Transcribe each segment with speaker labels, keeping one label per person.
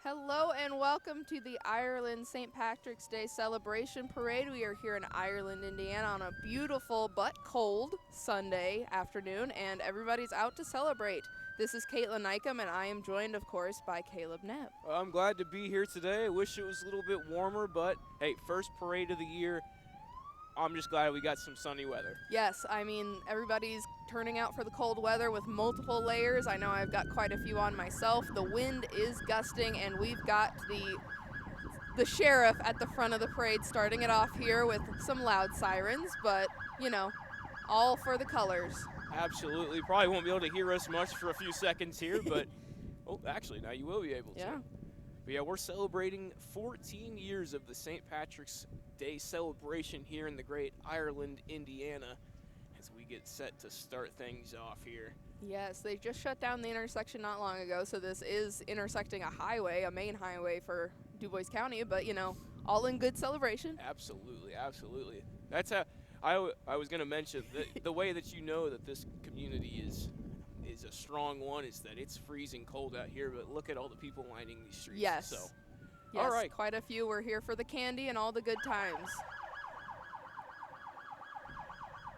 Speaker 1: Hello and welcome to the Ireland St. Patrick's Day Celebration Parade. We are here in Ireland, Indiana on a beautiful but cold Sunday afternoon, and everybody's out to celebrate. This is Kaitlyn Neukam, and I am joined, of course, by Kaleb Knepp.
Speaker 2: I'm glad to be here today. I wish it was a little bit warmer, but hey, first parade of the year. I'm just glad we got some sunny weather.
Speaker 1: Yes, I mean, everybody's turning out for the cold weather with multiple layers. I know I've got quite a few on myself. The wind is gusting, and we've got the sheriff at the front of the parade starting it off here with some loud sirens, but, you know, all for the colors.
Speaker 2: Absolutely. Probably won't be able to hear us much for a few seconds here, but, oh, actually, now you will be able to.
Speaker 1: Yeah.
Speaker 2: But yeah, we're celebrating 14 years of the St. Patrick's Day celebration here in the great Ireland, Indiana, as we get set to start things off here.
Speaker 1: Yes, they just shut down the intersection not long ago, so this is intersecting a highway, a main highway for DuBois County, but, you know, all in good celebration.
Speaker 2: Absolutely, absolutely. That's how I was going to mention the way that you know that this community is a strong one is that it's freezing cold out here, but look at all the people lining these streets.
Speaker 1: Yes.
Speaker 2: So,
Speaker 1: yes,
Speaker 2: all right.
Speaker 1: Quite a few. We're here for the candy and all the good times.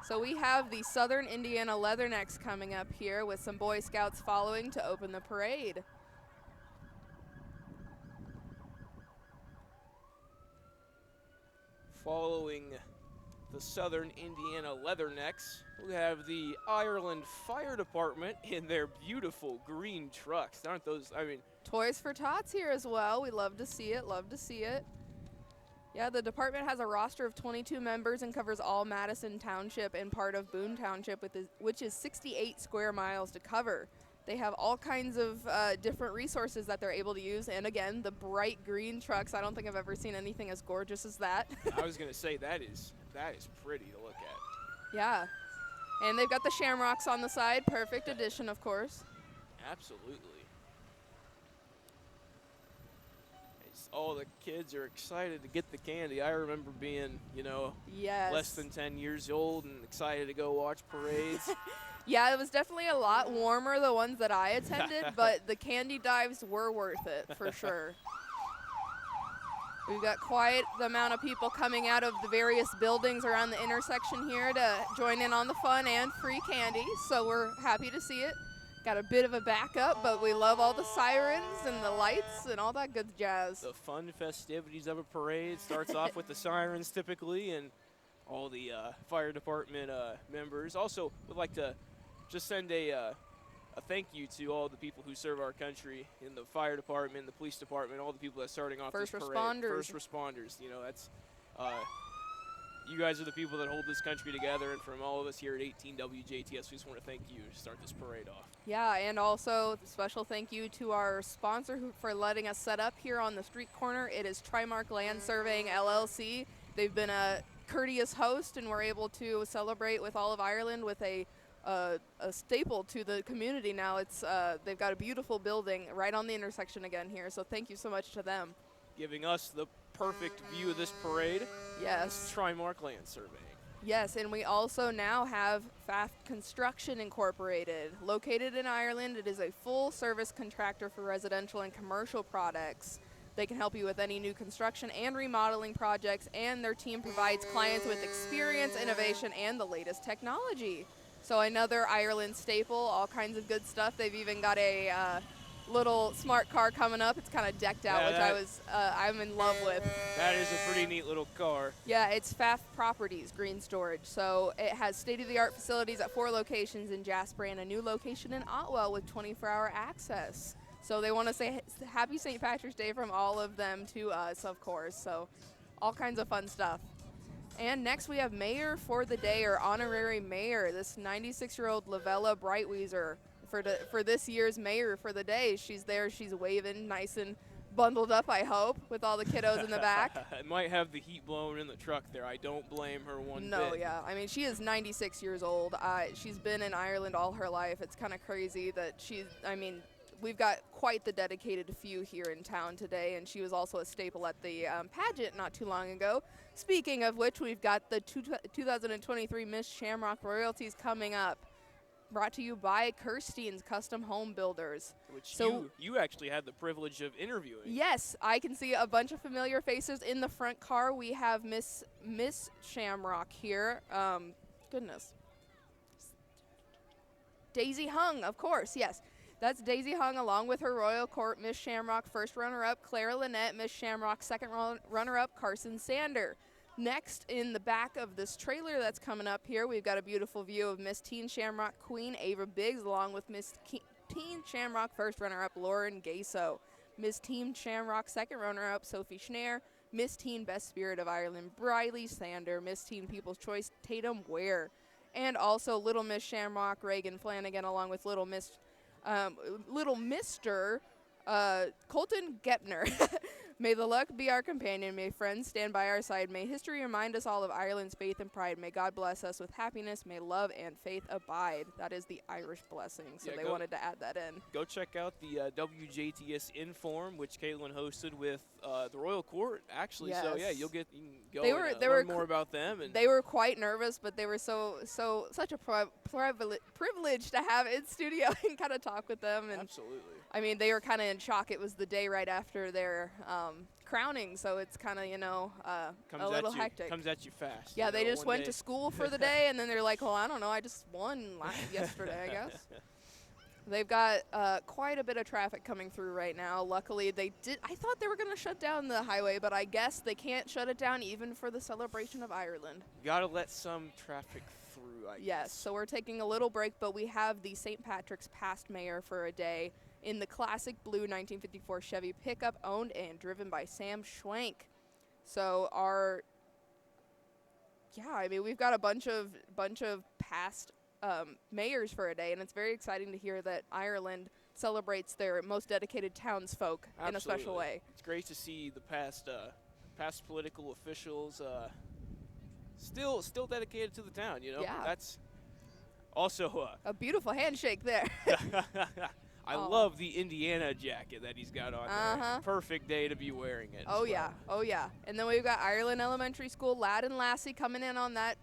Speaker 1: So we have the Southern Indiana Leathernecks coming up here with some Boy Scouts following to open the parade.
Speaker 2: Following the Southern Indiana Leathernecks, we have the Ireland Fire Department in their beautiful green trucks. Aren't those, I mean...
Speaker 1: Toys for Tots here as well. We love to see it, love to see it. Yeah, the department has a roster of 22 members and covers all Madison Township and part of Boone Township, which is 68 square miles to cover. They have all kinds of different resources that they're able to use, and again, the bright green trucks. I don't think I've ever seen anything as gorgeous as that.
Speaker 2: I was going to say, that is pretty to look at.
Speaker 1: Yeah, and they've got the shamrocks on the side. Perfect addition, of course.
Speaker 2: Absolutely. All the kids are excited to get the candy. I remember being,
Speaker 1: yes,
Speaker 2: less than 10 years old and excited to go watch parades.
Speaker 1: Yeah, it was definitely a lot warmer, the ones that I attended, but the candy dives were worth it, for sure. We've got quite the amount of people coming out of the various buildings around the intersection here to join in on the fun and free candy, so we're happy to see it. Got a bit of a backup, but we love all the sirens and the lights and all that good jazz.
Speaker 2: The fun festivities of a parade starts off with the sirens typically, and all the fire department members. Also, would like to just send a thank you to all the people who serve our country in the fire department, the police department, all the people that are starting off this parade. First responders. That's you guys are the people that hold this country together, and from all of us here at 18 WJTS, we just want to thank you to start this parade off.
Speaker 1: Yeah, and also special thank you to our sponsor for letting us set up here on the street corner. It is Trimark Land Surveying, LLC. They've been a courteous host, and we're able to celebrate with all of Ireland with a staple to the community now. It's they've got a beautiful building right on the intersection again here, so thank you so much to them.
Speaker 2: Giving us the perfect view of this parade.
Speaker 1: Yes.
Speaker 2: Trimark Land Surveying.
Speaker 1: Yes, and we also now have Pfaff Construction Incorporated. Located in Ireland, it is a full-service contractor for residential and commercial products. They can help you with any new construction and remodeling projects, and their team provides clients with experience, innovation, and the latest technology. So another Ireland staple, all kinds of good stuff. They've even got a little smart car coming up. It's kind of decked out, which I'm in love with.
Speaker 2: That is a pretty neat little car.
Speaker 1: Yeah, it's Pfaff Properties Green Storage. So it has state-of-the-art facilities at 4 locations in Jasper and a new location in Otwell with 24-hour access. So they want to say happy St. Patrick's Day from all of them to us, of course. So all kinds of fun stuff. And next we have Mayor for the Day, or Honorary Mayor, this 96-year-old Lavella Brightweiser. For this year's Mayor for the Day. She's there, she's waving, nice and bundled up, I hope, with all the kiddos in the back.
Speaker 2: It might have the heat blowing in the truck there. I don't blame her one bit.
Speaker 1: No, yeah. I mean, she is 96 years old. She's been in Ireland all her life. It's kind of crazy that we've got quite the dedicated few here in town today, and she was also a staple at the pageant not too long ago. Speaking of which, we've got the 2023 Miss Shamrock Royalties coming up. brought to you by Kirstein's Custom Home Builders.
Speaker 2: Which
Speaker 1: So-
Speaker 2: you actually had the privilege of interviewing.
Speaker 1: Yes, I can see a bunch of familiar faces in the front car. We have Miss Shamrock here. Goodness. Daisy Hung, of course, yes. That's Daisy Hung along with her Royal Court, Miss Shamrock, first runner-up, Clara Lynette, Miss Shamrock, second runner-up, Carson Sander. Next, in the back of this trailer that's coming up here, we've got a beautiful view of Miss Teen Shamrock Queen Ava Biggs, along with Miss Teen Shamrock first runner-up Lauren Gaso, Miss Teen Shamrock second runner-up Sophie Schneer, Miss Teen Best Spirit of Ireland Briley Sander, Miss Teen People's Choice Tatum Ware, and also Little Miss Shamrock Reagan Flanagan, along with Little Mr. Colton Gepner. May the luck be our companion. May friends stand by our side. May history remind us all of Ireland's faith and pride. May God bless us with happiness. May love and faith abide. That is the Irish blessing, so
Speaker 2: Yeah,
Speaker 1: they wanted to add that in.
Speaker 2: Go check out the WJTS Inform, which Kaitlyn hosted with the Royal Court, actually. So, yeah,
Speaker 1: Yes.
Speaker 2: you can go
Speaker 1: They
Speaker 2: and,
Speaker 1: were-
Speaker 2: learn more about them. And
Speaker 1: They were quite nervous, but they were such a privilege to have in studio and kind of talk with them. And
Speaker 2: absolutely.
Speaker 1: I mean, they were kind of in shock. It was the day right after their crowning, so it's kind of, a little hectic.
Speaker 2: Comes at you fast.
Speaker 1: Yeah,
Speaker 2: you
Speaker 1: they
Speaker 2: know,
Speaker 1: just
Speaker 2: one
Speaker 1: went
Speaker 2: day.
Speaker 1: to school for the day, and then they're like, well, I don't know, I just won yesterday, I guess. They've got quite a bit of traffic coming through right now. Luckily, I thought they were going to shut down the highway, but I guess they can't shut it down even for the celebration of Ireland.
Speaker 2: Gotta let some traffic through, I
Speaker 1: Yes,
Speaker 2: guess.
Speaker 1: so we're taking a little break, but we have the St. Patrick's past mayor for a day in the classic blue 1954 Chevy pickup, owned and driven by Sam Schwank. So we've got a bunch of past mayors for a day, and it's very exciting to hear that Ireland celebrates their most dedicated townsfolk in a special
Speaker 2: Absolutely.
Speaker 1: way.
Speaker 2: It's great to see the past political officials still dedicated to the town.
Speaker 1: Yeah.
Speaker 2: That's also
Speaker 1: A beautiful handshake there.
Speaker 2: I
Speaker 1: Oh.
Speaker 2: love the Indiana jacket that he's got on
Speaker 1: Uh-huh.
Speaker 2: there. Perfect day to be wearing it.
Speaker 1: Oh,
Speaker 2: as
Speaker 1: yeah.
Speaker 2: well.
Speaker 1: Oh, yeah. And then we've got Ireland Elementary School, Lad and Lassie coming in on that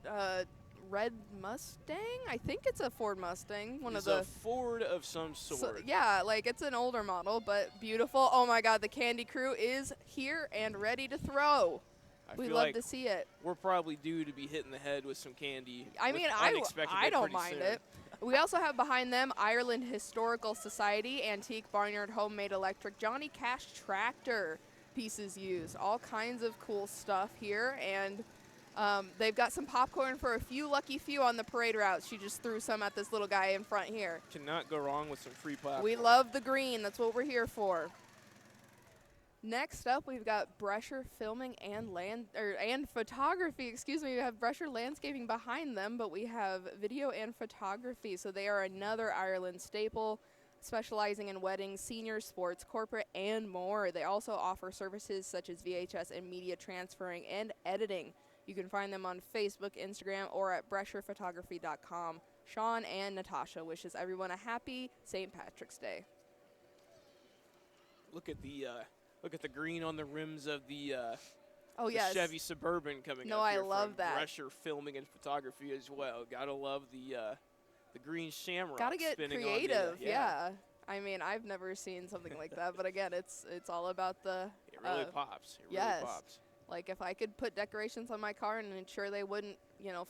Speaker 1: red Mustang. I think it's a Ford Mustang. One
Speaker 2: It's
Speaker 1: of the.
Speaker 2: a Ford of some sort.
Speaker 1: So, yeah, like it's an older model, but beautiful. Oh, my God. The Candy Crew is here and ready to throw. We
Speaker 2: feel
Speaker 1: love
Speaker 2: like
Speaker 1: to see it.
Speaker 2: we're probably due to be hitting the head with some candy.
Speaker 1: I
Speaker 2: with
Speaker 1: mean,
Speaker 2: unexpected
Speaker 1: I
Speaker 2: day
Speaker 1: don't
Speaker 2: pretty
Speaker 1: mind
Speaker 2: soon.
Speaker 1: it. We also have behind them Ireland Historical Society, Antique Barnyard Homemade Electric, Johnny Cash Tractor pieces used. All kinds of cool stuff here. And they've got some popcorn for a lucky few on the parade route. She just threw some at this little guy in front here.
Speaker 2: Cannot go wrong with some free popcorn.
Speaker 1: We love the green. That's what we're here for. Next up, we've got Brescher Filming and Photography. Excuse me, we have Brescher Landscaping behind them, but we have video and photography. So they are another Ireland staple, specializing in weddings, senior sports, corporate, and more. They also offer services such as VHS and media transferring and editing. You can find them on Facebook, Instagram, or at brescherphotography.com. Sean and Natasha wishes everyone a happy St. Patrick's Day.
Speaker 2: Look at the green on the rims of the
Speaker 1: Oh,
Speaker 2: the
Speaker 1: yes.
Speaker 2: Chevy Suburban coming
Speaker 1: No,
Speaker 2: up
Speaker 1: I
Speaker 2: here
Speaker 1: love
Speaker 2: from
Speaker 1: that.
Speaker 2: Brescher Filming and Photography as well. Gotta love the green shamrock.
Speaker 1: Gotta get
Speaker 2: spinning
Speaker 1: creative,
Speaker 2: on the,
Speaker 1: yeah. I mean, I've never seen something like that, but again, it's all about the.
Speaker 2: It really pops. It
Speaker 1: yes.
Speaker 2: really pops.
Speaker 1: Like if I could put decorations on my car and ensure they wouldn't,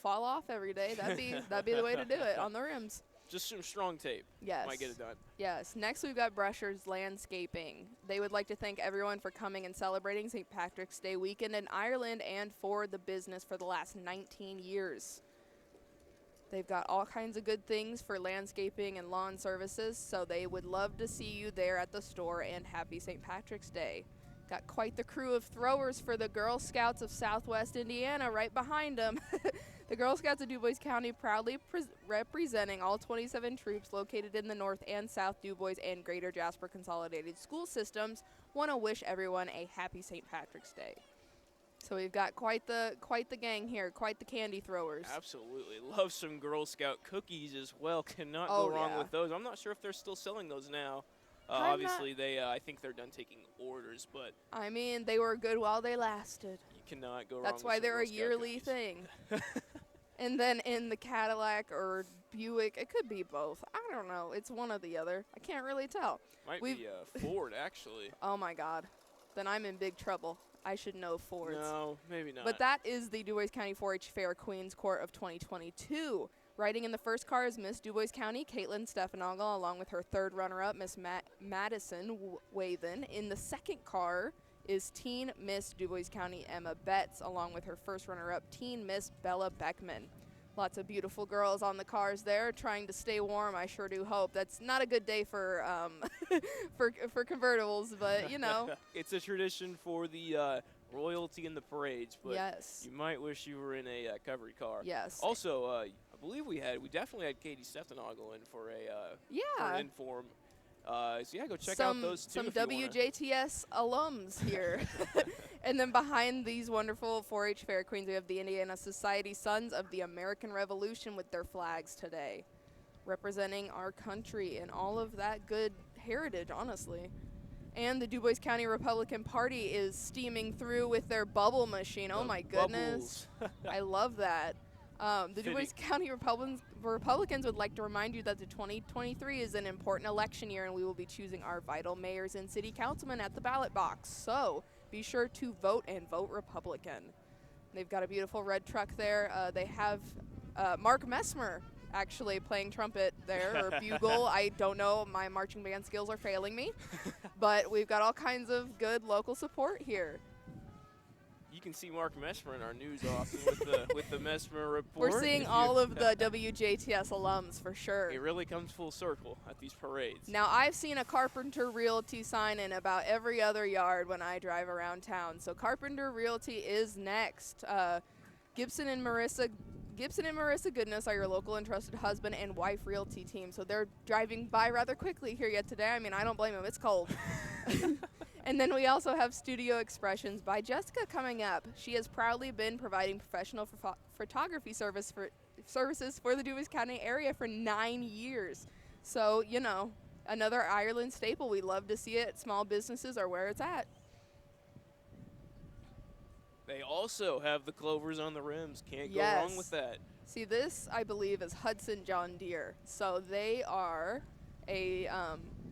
Speaker 1: fall off every day, that'd be the way to do it on the rims.
Speaker 2: Just some strong tape.
Speaker 1: Yes.
Speaker 2: Might get it done.
Speaker 1: Yes. Next, we've got Brescher's Landscaping. They would like to thank everyone for coming and celebrating St. Patrick's Day weekend in Ireland and for the business for the last 19 years. They've got all kinds of good things for landscaping and lawn services, so they would love to see you there at the store, and happy St. Patrick's Day. Got quite the crew of throwers for the Girl Scouts of Southwest Indiana right behind them. The Girl Scouts of DuBois County proudly representing all 27 troops located in the North and South DuBois and Greater Jasper Consolidated School Systems want to wish everyone a happy St. Patrick's Day. So we've got quite the gang here, quite the candy throwers.
Speaker 2: Absolutely. Love some Girl Scout cookies as well. Cannot
Speaker 1: Oh,
Speaker 2: go wrong
Speaker 1: yeah.
Speaker 2: with those. I'm not sure if they're still selling those now.
Speaker 1: I'm
Speaker 2: Obviously, I think they're done taking orders, but
Speaker 1: I mean, they were good while they lasted.
Speaker 2: you cannot go wrong
Speaker 1: That's
Speaker 2: with
Speaker 1: why
Speaker 2: some
Speaker 1: they're
Speaker 2: Girl
Speaker 1: a
Speaker 2: Scout
Speaker 1: yearly
Speaker 2: cookies.
Speaker 1: thing. And then in the Cadillac or Buick, it could be both. I don't know. It's one or the other. I can't really tell.
Speaker 2: Might
Speaker 1: We've
Speaker 2: be Ford, actually.
Speaker 1: Oh my God. Then I'm in big trouble. I should know Fords.
Speaker 2: No, maybe not.
Speaker 1: But that is the Du Bois County 4-H Fair Queens Court of 2022. Riding in the first car is Miss Du Bois County, Kaitlyn Steffenagel, along with her third runner-up, Miss Madison Wathen. In the second car is teen Miss Du Bois County, Emma Betts, along with her first runner-up, teen Miss Bella Beckman. Lots of beautiful girls on the cars there, trying to stay warm. I sure do hope. That's not a good day for for convertibles, but you know.
Speaker 2: It's a tradition for the royalty in the parades, but
Speaker 1: yes.
Speaker 2: you might wish you were in a covered car.
Speaker 1: Yes.
Speaker 2: Also, I believe we definitely had Katie Steffenagel in for an inform. So yeah, go check out those two.
Speaker 1: Some WJTS alums here. And then behind these wonderful 4-H fair queens, we have the Indiana Society Sons of the American Revolution with their flags today, representing our country and all of that good heritage, honestly. And the Du Bois County Republican Party is steaming through with their bubble machine. Oh my goodness. I love that. The Du Bois County Republicans would like to remind you that the 2023 is an important election year, and we will be choosing our vital mayors and city councilmen at the ballot box. So be sure to vote and vote Republican. They've got a beautiful red truck there. They have Mark Messmer actually playing trumpet there, or bugle. I don't know. My marching band skills are failing me. But we've got all kinds of good local support here.
Speaker 2: You can see Mark Messmer in our news often with the Messmer report.
Speaker 1: We're seeing all of the WJTS alums for sure.
Speaker 2: It really comes full circle at these parades.
Speaker 1: Now, I've seen a Carpenter Realty sign in about every other yard when I drive around town. So Carpenter Realty is next. Gibson and Marissa Goodness are your local and trusted husband and wife realty team. So they're driving by rather quickly here yet today. I mean, I don't blame them. It's cold. And then we also have Studio Expressions by Jessica coming up. She has proudly been providing professional photography services for the Du Bois County area for 9 years. So, you know, another Ireland staple. We love to see it. Small businesses are where it's at.
Speaker 2: They also have the clovers on the rims. Can't go wrong with that.
Speaker 1: See, this, I believe, is Hudson John Deere. So they are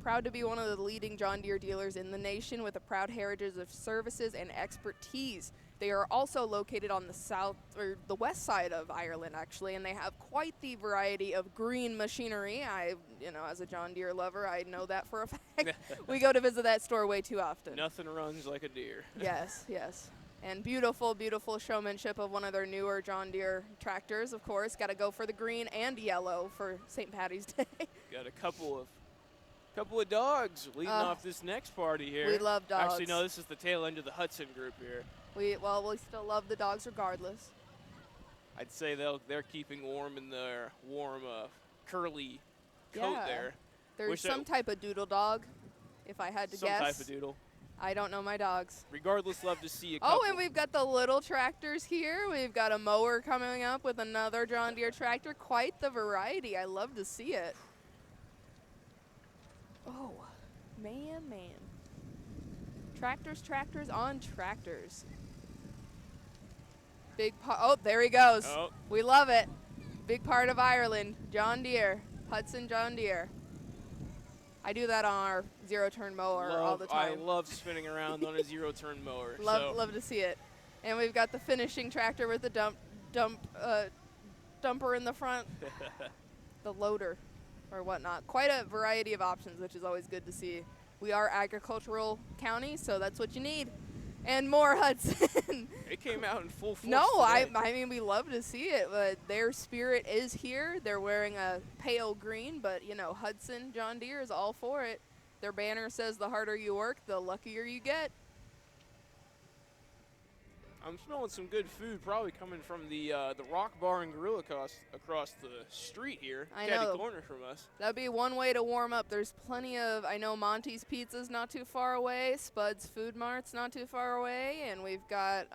Speaker 1: proud to be one of the leading John Deere dealers in the nation with a proud heritage of services and expertise. They are also located on the west side of Ireland, actually, and they have quite the variety of green machinery. As a John Deere lover, I know that for a fact. We go to visit that store way too often.
Speaker 2: Nothing runs like a deer.
Speaker 1: Yes, yes. And beautiful, beautiful showmanship of one of their newer John Deere tractors, of course. Got to go for the green and yellow for St. Patty's Day.
Speaker 2: Got a couple of dogs leading off this next party here.
Speaker 1: We love dogs.
Speaker 2: Actually, no, this is the tail end of the Hudson group here.
Speaker 1: We still love the dogs regardless.
Speaker 2: I'd say they're keeping warm in their warm, curly coat there.
Speaker 1: There's some type of doodle dog, if I had to guess.
Speaker 2: Some type of doodle.
Speaker 1: I don't know my dogs.
Speaker 2: Regardless, love to see a couple.
Speaker 1: Oh, and we've got the little tractors here. We've got a mower coming up with another John Deere tractor. Quite the variety. I love to see it. Oh, man. Tractors on tractors. There he goes.
Speaker 2: Oh.
Speaker 1: We love it. Big part of Ireland. John Deere. Hudson John Deere. I do that on our zero-turn mower all the time.
Speaker 2: I love spinning around on a zero-turn mower.
Speaker 1: Love to see it. And we've got the finishing tractor with the dumper in the front. The loader or whatnot. Quite a variety of options, which is always good to see. We are agricultural county, so that's what you need. And more Hudson.
Speaker 2: It came out in full force.
Speaker 1: No, I mean, we love to see it, but their spirit is here. They're wearing a pale green, but, Hudson John Deere is all for it. Their banner says the harder you work, the luckier you get.
Speaker 2: I'm smelling some good food, probably coming from the Rock Bar and Grill across the street here, catty corner from us.
Speaker 1: That'd be one way to warm up. There's plenty of, I know Monty's Pizza's not too far away, Spud's Food Mart's not too far away, and we've got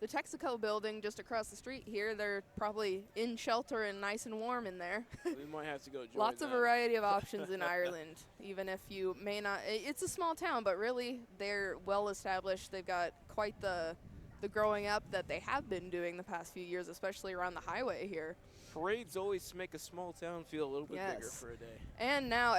Speaker 1: the Texaco building just across the street here. They're probably in shelter and nice and warm in there.
Speaker 2: We might have to go join
Speaker 1: Lots of variety of options in Ireland, even if you may not. It's a small town, but really they're well established. They've got quite the the growing up that they have been doing the past few years, especially around the highway here.
Speaker 2: Parades always make a small town feel a little bit bigger for a day.
Speaker 1: And now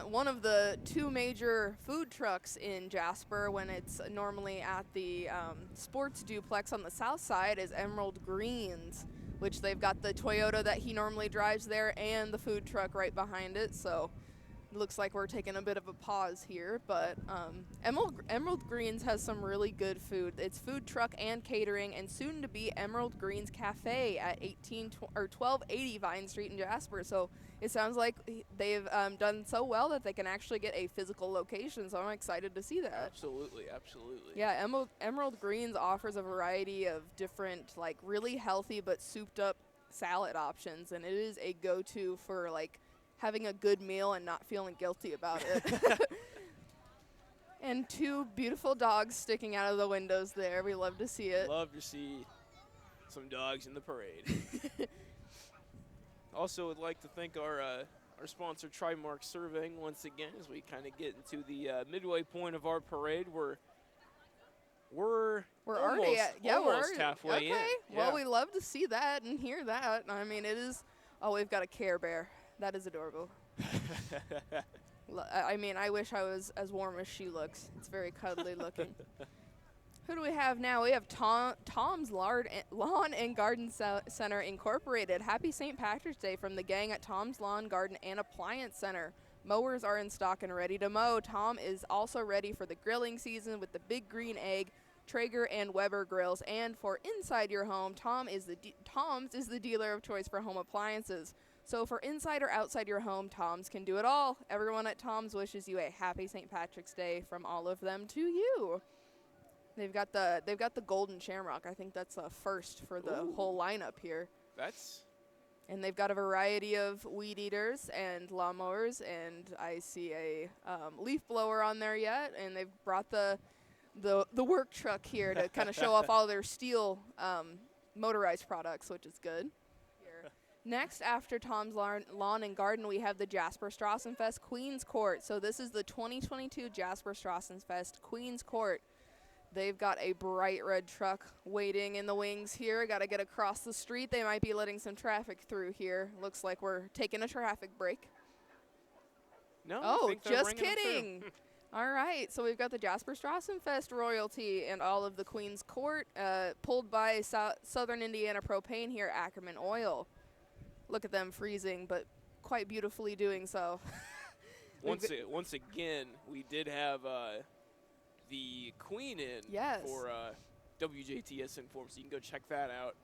Speaker 1: one of the two major food trucks in Jasper, when it's normally at the sports duplex on the south side, is Emerald Greens, which they've got the Toyota that he normally drives there and the food truck right behind it. So it looks like we're taking a bit of a pause here, but Emerald Greens has some really good food. It's food truck and catering, and soon to be Emerald Greens Cafe at 1280 Vine Street in Jasper. So it sounds like they've done so well that they can actually get a physical location. So I'm excited to see that.
Speaker 2: Absolutely, absolutely.
Speaker 1: Yeah, Emerald Greens offers a variety of different, like, really healthy but souped up salad options, and it is a go-to for, like, having a good meal and not feeling guilty about it. And two beautiful dogs sticking out of the windows there. We love to see it.
Speaker 2: Love to see some dogs in the parade. Also, would like to thank our sponsor, Trimark Surveying, once again, as we kind of get into the midway point of our parade. We're
Speaker 1: already
Speaker 2: almost halfway
Speaker 1: okay.
Speaker 2: in.
Speaker 1: Well,
Speaker 2: Yeah.
Speaker 1: we love to see that and hear that. I mean, it is. Oh, we've got a Care Bear. That is adorable. I mean, I wish I was as warm as she looks. It's very cuddly looking. Who do we have now? We have Tom's Lawn and Garden Center Incorporated. Happy St. Patrick's Day from the gang at Tom's Lawn, Garden, and Appliance Center. Mowers are in stock and ready to mow. Tom is also ready for the grilling season with the Big Green Egg, Traeger, and Weber grills. And for inside your home, Tom's is the dealer of choice for home appliances. So for inside or outside your home, Tom's can do it all. Everyone at Tom's wishes you a happy St. Patrick's Day from all of them to you. They've got the golden shamrock. I think that's a first for the whole lineup here. And they've got a variety of weed eaters and lawnmowers, and I see a leaf blower on there yet. And they've brought the work truck here to kind of show off all their steel motorized products, which is good. Next, after Tom's Lawn and Garden, we have the Jasper Strassenfest Queens Court. So this is the 2022 Jasper Strassenfest Queens Court. They've got a bright red truck waiting in the wings here. Got to get across the street. They might be letting some traffic through here. Looks like we're taking a traffic break.
Speaker 2: No,
Speaker 1: oh, just kidding. All right, so we've got the Jasper Strassenfest royalty and all of the Queens Court, pulled by Southern Indiana Propane here, Ackerman Oil. Look at them freezing, but quite beautifully doing so.
Speaker 2: Once again, we did have the Queen in for WJTS Inform, so you can go check that out.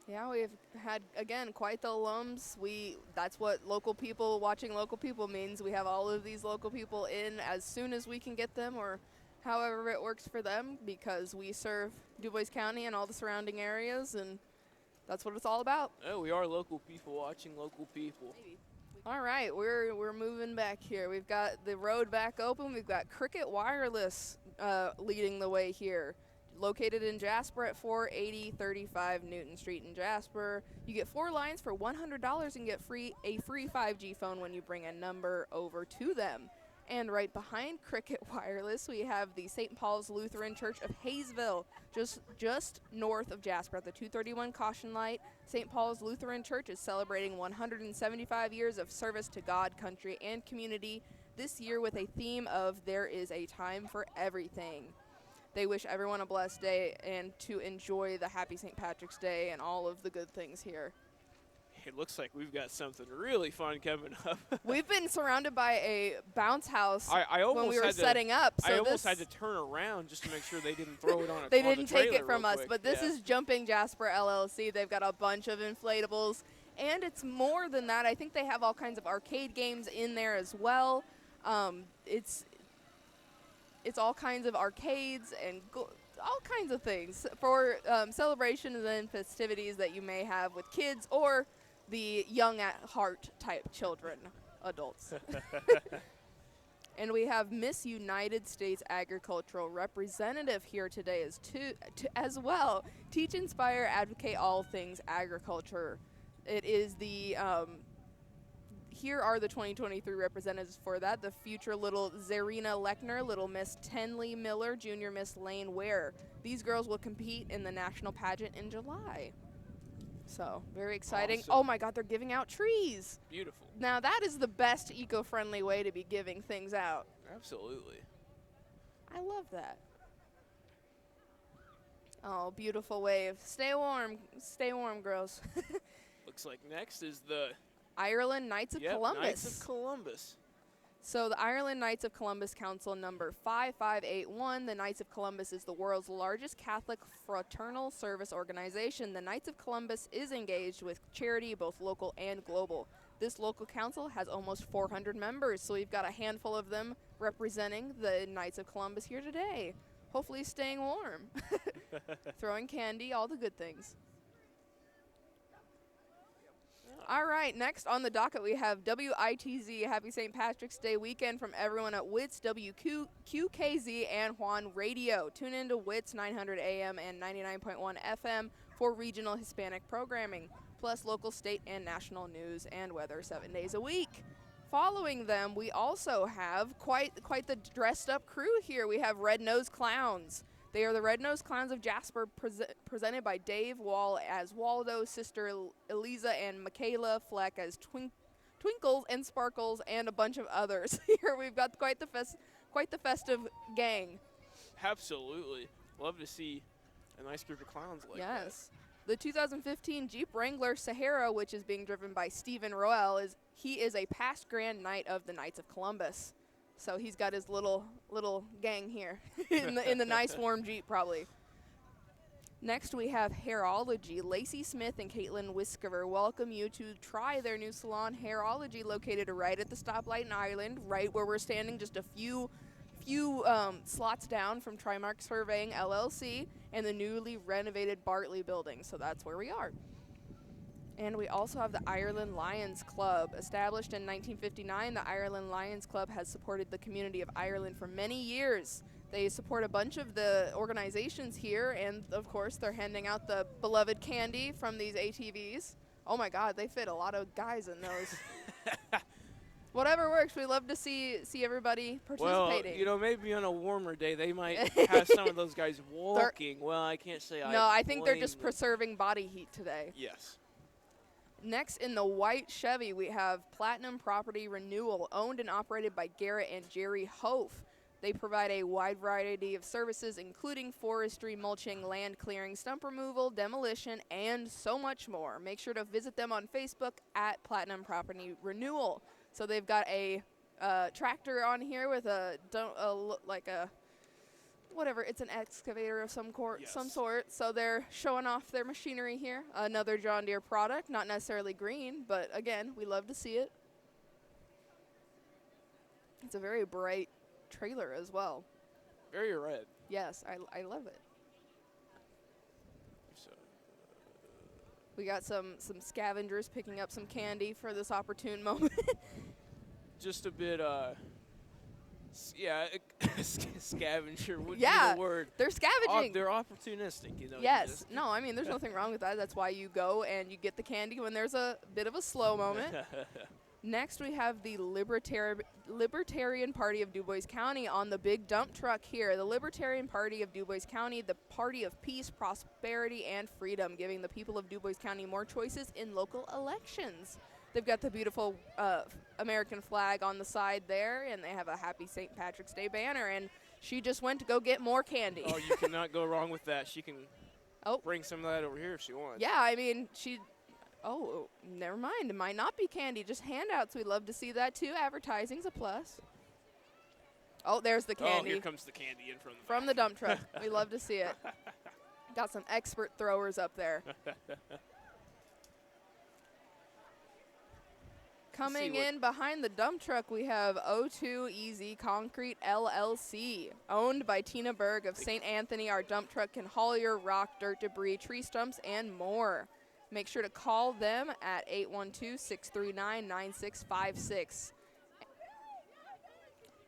Speaker 1: Yeah, we've had, again, quite the alums. That's what local people, watching local people means. We have all of these local people in as soon as we can get them, or however it works for them, because we serve DuBois County and all the surrounding areas, and that's what it's all about.
Speaker 2: Oh, we are local people watching local people.
Speaker 1: Maybe. All right, we're moving back here. We've got the road back open. We've got Cricket Wireless leading the way here. Located in Jasper at 48035 Newton Street in Jasper. You get 4 lines for $100 and get a free 5G phone when you bring a number over to them. And right behind Cricket Wireless, we have the St. Paul's Lutheran Church of Hayesville, just north of Jasper at the 231 Caution Light. St. Paul's Lutheran Church is celebrating 175 years of service to God, country, and community this year with a theme of There is a Time for Everything. They wish everyone a blessed day and to enjoy the happy St. Patrick's Day and all of the good things here.
Speaker 2: It looks like we've got something really fun coming up.
Speaker 1: We've been surrounded by a bounce house when we were setting up.
Speaker 2: So I almost had to turn around just to make sure they didn't throw it on
Speaker 1: They didn't take it from us, but this is Jumping Jasper LLC. They've got a bunch of inflatables, and it's more than that. I think they have all kinds of arcade games in there as well. It's all kinds of arcades and all kinds of things for celebrations and festivities that you may have with kids or the young at heart type children, adults. And we have Miss United States Agricultural Representative here today as well. Teach, inspire, advocate all things agriculture. It is here are the 2023 representatives for that. The future little Zarina Lechner, little Miss Tenley Miller, junior Miss Lane Ware. These girls will compete in the national pageant in July. So, very exciting.
Speaker 2: Awesome.
Speaker 1: Oh my God, they're giving out trees.
Speaker 2: Beautiful.
Speaker 1: Now, that is the best eco-friendly way to be giving things out.
Speaker 2: Absolutely.
Speaker 1: I love that. Oh, beautiful wave. Stay warm, girls.
Speaker 2: Looks like next is the
Speaker 1: Ireland Knights of Columbus.
Speaker 2: Knights of Columbus.
Speaker 1: So the Ireland Knights of Columbus Council number 5581. The Knights of Columbus is the world's largest Catholic fraternal service organization. The Knights of Columbus is engaged with charity, both local and global. This local council has almost 400 members, so we've got a handful of them representing the Knights of Columbus here today. Hopefully staying warm, throwing candy, all the good things. All right, next on the docket we have WITZ, Happy St. Patrick's Day weekend from everyone at WITS, WQKZ, and Juan Radio. Tune in to WITS 900 AM and 99.1 FM for regional Hispanic programming, plus local, state, and national news and weather 7 days a week. Following them, we also have quite the dressed-up crew here. We have Red Nose Clowns. They are the Red Nose Clowns of Jasper, presented by Dave Wall as Waldo, Sister Eliza and Michaela Fleck as Twinkles and Sparkles, and a bunch of others. Here we've got quite the festive gang.
Speaker 2: Absolutely. Love to see a nice group of clowns like that.
Speaker 1: Yes. The 2015 Jeep Wrangler Sahara, which is being driven by Stephen Roel, he is a past Grand Knight of the Knights of Columbus. So he's got his little gang here in the nice warm Jeep probably. Next we have Hairology. Lacey Smith and Kaitlyn Whiskover welcome you to try their new salon, Hairology, located right at the stoplight in Ireland, right where we're standing, just a few slots down from Trimark Surveying LLC and the newly renovated Bartley building. So that's where we are. And we also have the Ireland Lions Club. Established in 1959, the Ireland Lions Club has supported the community of Ireland for many years. They support a bunch of the organizations here, and of course they're handing out the beloved candy from these ATVs. Oh my God, they fit a lot of guys in those. Whatever works, we love to see everybody participating.
Speaker 2: Well, maybe on a warmer day they might have some of those guys walking. Well, I can't say
Speaker 1: I think they're just preserving body heat today.
Speaker 2: Yes.
Speaker 1: Next in the white Chevy, we have Platinum Property Renewal, owned and operated by Garrett and Jerry Hof. They provide a wide variety of services, including forestry, mulching, land clearing, stump removal, demolition, and so much more. Make sure to visit them on Facebook at Platinum Property Renewal. So they've got a tractor on here with it's an excavator of some sort. So they're showing off their machinery here. Another John Deere product, not necessarily green, but again, we love to see it. It's a very bright trailer as well.
Speaker 2: Very red.
Speaker 1: Yes, I love it. We got some scavengers picking up some candy for this opportune moment.
Speaker 2: Just a bit, scavenger would be the word.
Speaker 1: They're scavenging.
Speaker 2: They're opportunistic, you know.
Speaker 1: Yes. No, I mean, there's nothing wrong with that. That's why you go and you get the candy when there's a bit of a slow moment. Next, we have the Libertarian Party of DuBois County on the big dump truck here. The Libertarian Party of DuBois County, the party of peace, prosperity, and freedom, giving the people of DuBois County more choices in local elections. They've got the beautiful American flag on the side there, and they have a Happy St. Patrick's Day banner, and she just went to go get more candy.
Speaker 2: Oh, you cannot go wrong with that. She can bring some of that over here if she wants.
Speaker 1: Yeah, I mean, oh, never mind. It might not be candy, just handouts. We'd love to see that, too. Advertising's a plus. Oh, there's the candy.
Speaker 2: Oh, here comes the candy in
Speaker 1: from the dump truck. We love to see it. Got some expert throwers up there. Coming in behind the dump truck, we have O2 Easy Concrete LLC, owned by Tina Berg of St. Anthony. Our dump truck can haul your rock, dirt, debris, tree stumps, and more. Make sure to call them at 812-639-9656.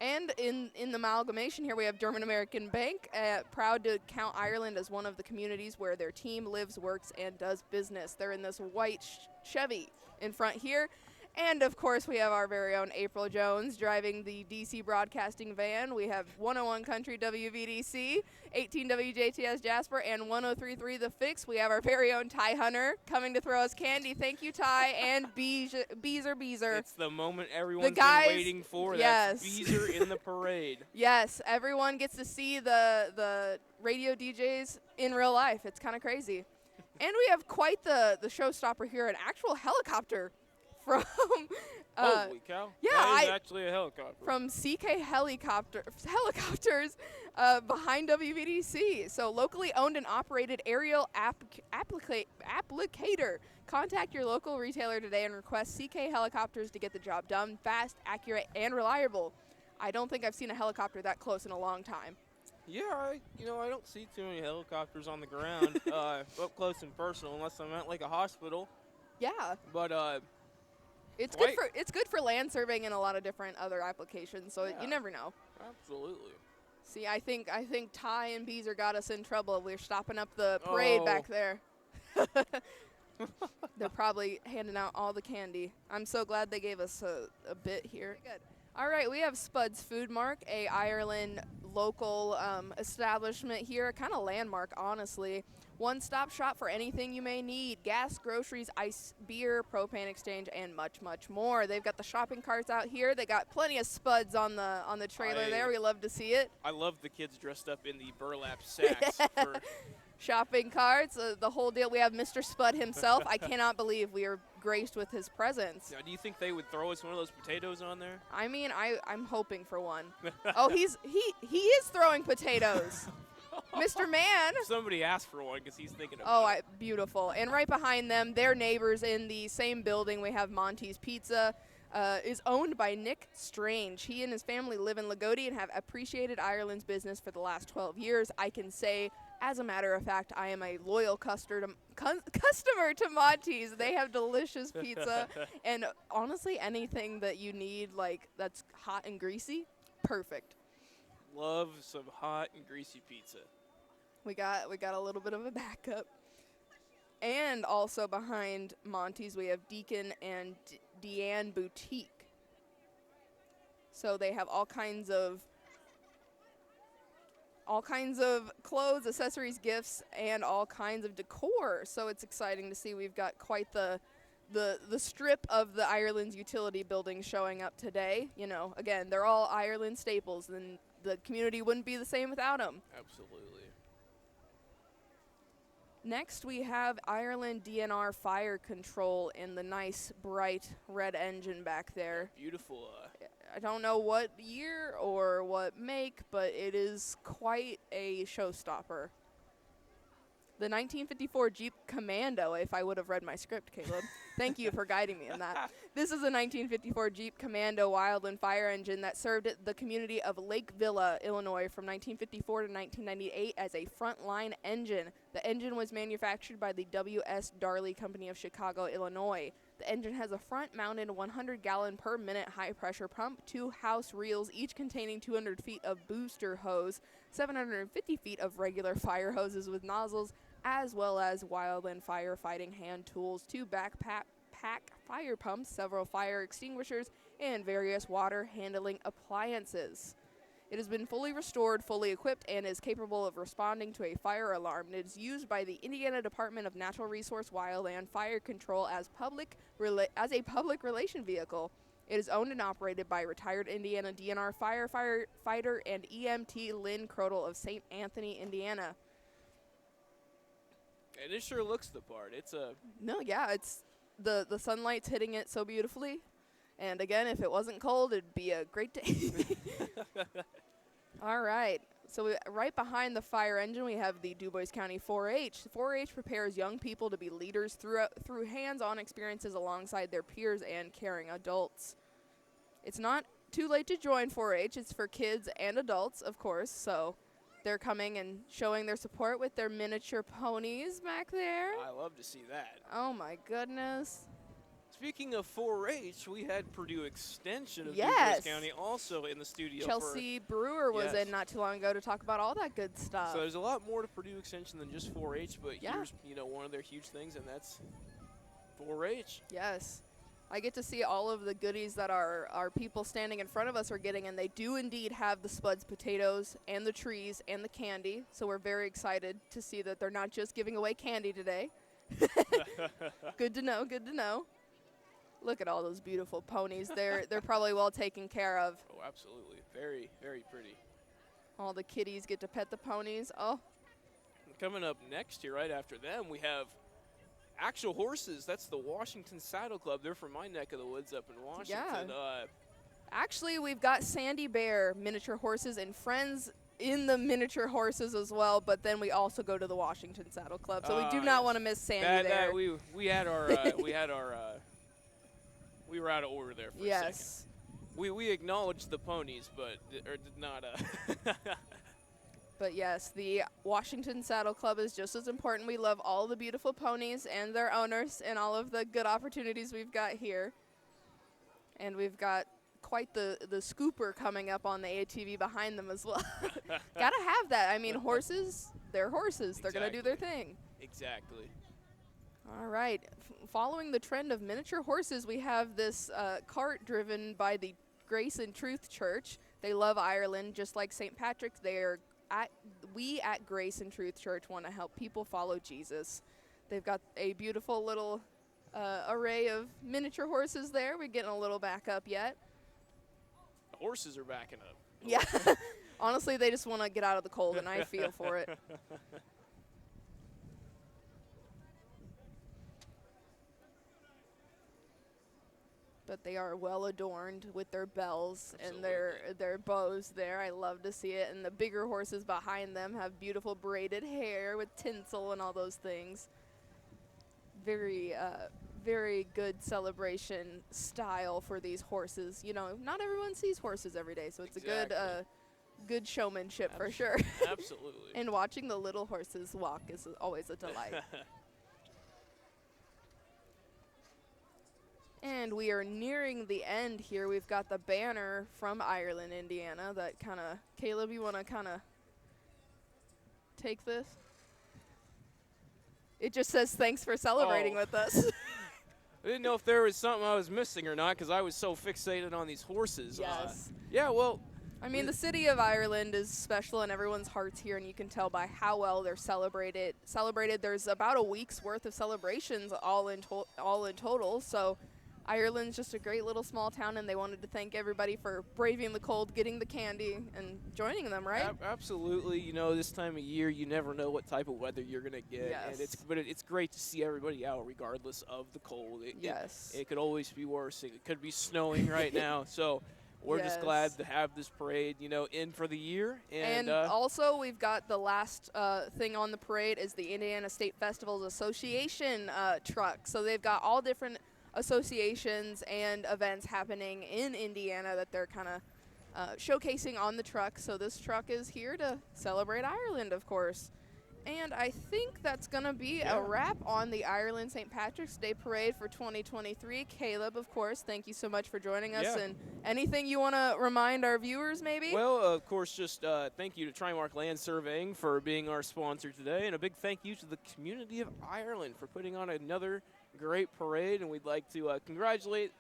Speaker 1: And in the amalgamation here, we have German American Bank, proud to count Ireland as one of the communities where their team lives, works, and does business. They're in this white Chevy in front here. And, of course, we have our very own April Jones driving the DC Broadcasting van. We have 101 Country WVDC, 18 WJTS Jasper, and 103.3 The Fix. We have our very own Ty Hunter coming to throw us candy. Thank you, Ty, and Beezer.
Speaker 2: It's the moment everyone's
Speaker 1: guys,
Speaker 2: been waiting for.
Speaker 1: yes.
Speaker 2: That's Beezer in the parade.
Speaker 1: Yes, everyone gets to see the radio DJs in real life. It's kind of crazy. And we have quite the showstopper here, an actual helicopter from
Speaker 2: Holy cow.
Speaker 1: yeah,
Speaker 2: that is actually a helicopter.
Speaker 1: from CK Helicopters behind WVDC. So locally owned and operated aerial applicator. Contact your local retailer today and request CK Helicopters to get the job done fast, accurate, and reliable. I don't think I've seen a helicopter that close in a long time.
Speaker 2: Yeah, I don't see too many helicopters on the ground up close and personal unless I'm at like a hospital.
Speaker 1: Yeah.
Speaker 2: But
Speaker 1: It's good for land surveying and a lot of different other applications, so
Speaker 2: Yeah.
Speaker 1: you never know.
Speaker 2: Absolutely.
Speaker 1: See, I think Ty and Beezer got us in trouble. We're stopping up the parade back there. They're probably handing out all the candy. I'm so glad they gave us a bit here. Good. All right, we have Spud's Food Mark, a Ireland local establishment here, kind of landmark, honestly. One-stop shop for anything you may need: gas, groceries, ice, beer, propane exchange, and much, much more. They've got the shopping carts out here. They got plenty of Spuds on the trailer there. We love to see it.
Speaker 2: I love the kids dressed up in the burlap sacks.
Speaker 1: Shopping carts, the whole deal. We have Mr. Spud himself. I cannot believe we are graced with his presence.
Speaker 2: Now, do you think they would throw us one of those potatoes on there?
Speaker 1: I mean, I'm hoping for one. Oh, he is throwing potatoes. Mr. Man.
Speaker 2: Somebody asked for one because he's thinking about it.
Speaker 1: Beautiful. And right behind them, their neighbors in the same building, we have Monty's Pizza. Is owned by Nick Strange. He and his family live in Lagodi and have appreciated Ireland's business for the last 12 years. I can say, as a matter of fact, I am a loyal customer to Monty's. They have delicious pizza. And honestly, anything that you need, like, that's hot and greasy, perfect.
Speaker 2: Love some hot and greasy pizza.
Speaker 1: We got a little bit of a backup. And also behind Monty's, we have Deacon and Deanne Boutique. So they have all kinds of clothes, accessories, gifts, and all kinds of decor. So it's exciting to see. We've got quite the strip of the Ireland's utility buildings showing up today. You know, again, they're all Ireland staples, and the community wouldn't be the same without them.
Speaker 2: Absolutely.
Speaker 1: Next, we have Ireland DNR Fire Control in the nice, bright red engine back there.
Speaker 2: Beautiful.
Speaker 1: I don't know what year or what make, but it is quite a showstopper. The 1954 Jeep Commando, if I would have read my script, Caleb. Thank you for guiding me in that. This is a 1954 Jeep Commando wildland fire engine that served the community of Lake Villa, Illinois from 1954 to 1998 as a frontline engine. The engine was manufactured by the W.S. Darley Company of Chicago, Illinois. The engine has a front-mounted 100-gallon per minute high-pressure pump, 2 house reels, each containing 200 feet of booster hose, 750 feet of regular fire hoses with nozzles, as well as wildland firefighting hand tools, 2 backpack fire pumps, several fire extinguishers, and various water handling appliances. It has been fully restored, fully equipped, and is capable of responding to a fire alarm. It is used by the Indiana Department of Natural Resource Wildland Fire Control as a public relation vehicle. It is owned and operated by retired Indiana DNR firefighter and EMT Lynn Crodel of St. Anthony, Indiana.
Speaker 2: And it sure looks the part. It's
Speaker 1: the sunlight's hitting it so beautifully. And again, if it wasn't cold, it'd be a great day. All right. So right behind the fire engine, we have the DuBois County 4-H. 4-H prepares young people to be leaders through hands-on experiences alongside their peers and caring adults. It's not too late to join 4-H. It's for kids and adults, of course. So they're coming and showing their support with their miniature ponies back there.
Speaker 2: I love to see that.
Speaker 1: Oh, my goodness.
Speaker 2: Speaking of 4-H, we had Purdue Extension of DuBois County also in the studio.
Speaker 1: Chelsea Brewer was in not too long ago to talk about all that good stuff.
Speaker 2: So there's a lot more to Purdue Extension than just 4-H, but here's one of their huge things, and that's 4-H.
Speaker 1: Yes. I get to see all of the goodies that our people standing in front of us are getting, and they do indeed have the Spuds potatoes and the trees and the candy. So we're very excited to see that they're not just giving away candy today. Good to know, good to know. Look at all those beautiful ponies. They're probably well taken care of.
Speaker 2: Oh, absolutely. Very, very pretty.
Speaker 1: All the kitties get to pet the ponies. Oh,
Speaker 2: Coming up next here, right after them, we have actual horses. That's the Washington Saddle Club. They're from my neck of the woods up in Washington.
Speaker 1: Yeah. Actually, we've got Sandy Bear miniature horses and friends in the miniature horses as well, but then we also go to the Washington Saddle Club. So we do not want to miss Sandy there.
Speaker 2: We had our we were out of order there for a second.
Speaker 1: Yes.
Speaker 2: We acknowledged the ponies, but did not.
Speaker 1: But yes, the Washington Saddle Club is just as important. We love all the beautiful ponies and their owners and all of the good opportunities we've got here. And we've got quite the scooper coming up on the ATV behind them as well. Gotta have that. I mean, horses, they're horses. They're gonna do their thing.
Speaker 2: Exactly.
Speaker 1: All right. Following the trend of miniature horses, we have this cart driven by the Grace and Truth Church. They love Ireland, just like St. Patrick's. We at Grace and Truth Church want to help people follow Jesus. They've got a beautiful little array of miniature horses there. We're getting a little back up yet.
Speaker 2: The horses are backing up.
Speaker 1: Yeah. Honestly, they just want to get out of the cold, and I feel for it. But they are well adorned with their bells and their bows there. I love to see it. And the bigger horses behind them have beautiful braided hair with tinsel and all those things. Very, very good celebration style for these horses. You know, not everyone sees horses every day, so it's a good showmanship for sure.
Speaker 2: Absolutely.
Speaker 1: And watching the little horses walk is always a delight. And we are nearing the end here. We've got the banner from Ireland, Indiana, that kind of, Caleb, you want to kind of take this? It just says, thanks for celebrating with us.
Speaker 2: I didn't know if there was something I was missing or not because I was so fixated on these horses.
Speaker 1: Yes.
Speaker 2: Yeah, well.
Speaker 1: I mean, the city of Ireland is special in everyone's hearts here, and you can tell by how well they're celebrated. There's about a week's worth of celebrations all in total, so Ireland's just a great little small town, and they wanted to thank everybody for braving the cold, getting the candy, and joining them, right?
Speaker 2: Absolutely. You know, this time of year, you never know what type of weather you're going to get.
Speaker 1: Yes.
Speaker 2: And it's great to see everybody out regardless of the cold. It could always be worse. It could be snowing right now. So we're just glad to have this parade, you know, in for the year. And
Speaker 1: also, we've got the last thing on the parade is the Indiana State Festivals Association truck. So they've got all different associations and events happening in Indiana that they're kind of showcasing on the truck. So this truck is here to celebrate Ireland, of course. And I think that's going to be a wrap on the Ireland St. Patrick's Day Parade for 2023. Caleb, of course, thank you so much for joining us. And anything you want to remind our viewers, maybe?
Speaker 2: Well, of course, just thank you to Trimark Land Surveying for being our sponsor today. And a big thank you to the community of Ireland for putting on another great parade. And we'd like to congratulate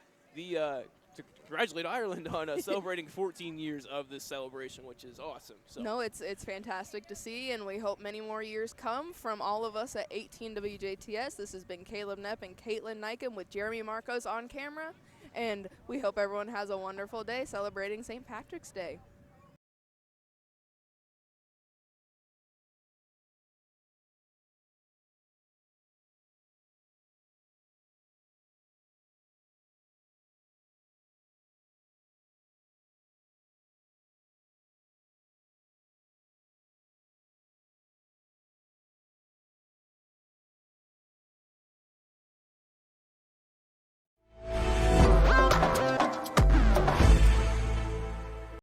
Speaker 2: Ireland on celebrating 14 years of this celebration, which is awesome. So.
Speaker 1: No, it's fantastic to see, and we hope many more years come from all of us at 18 WJTS. This has been Kaleb Knepp and Kaitlyn Neukam with Jeremy Markos on camera, and we hope everyone has a wonderful day celebrating St. Patrick's Day.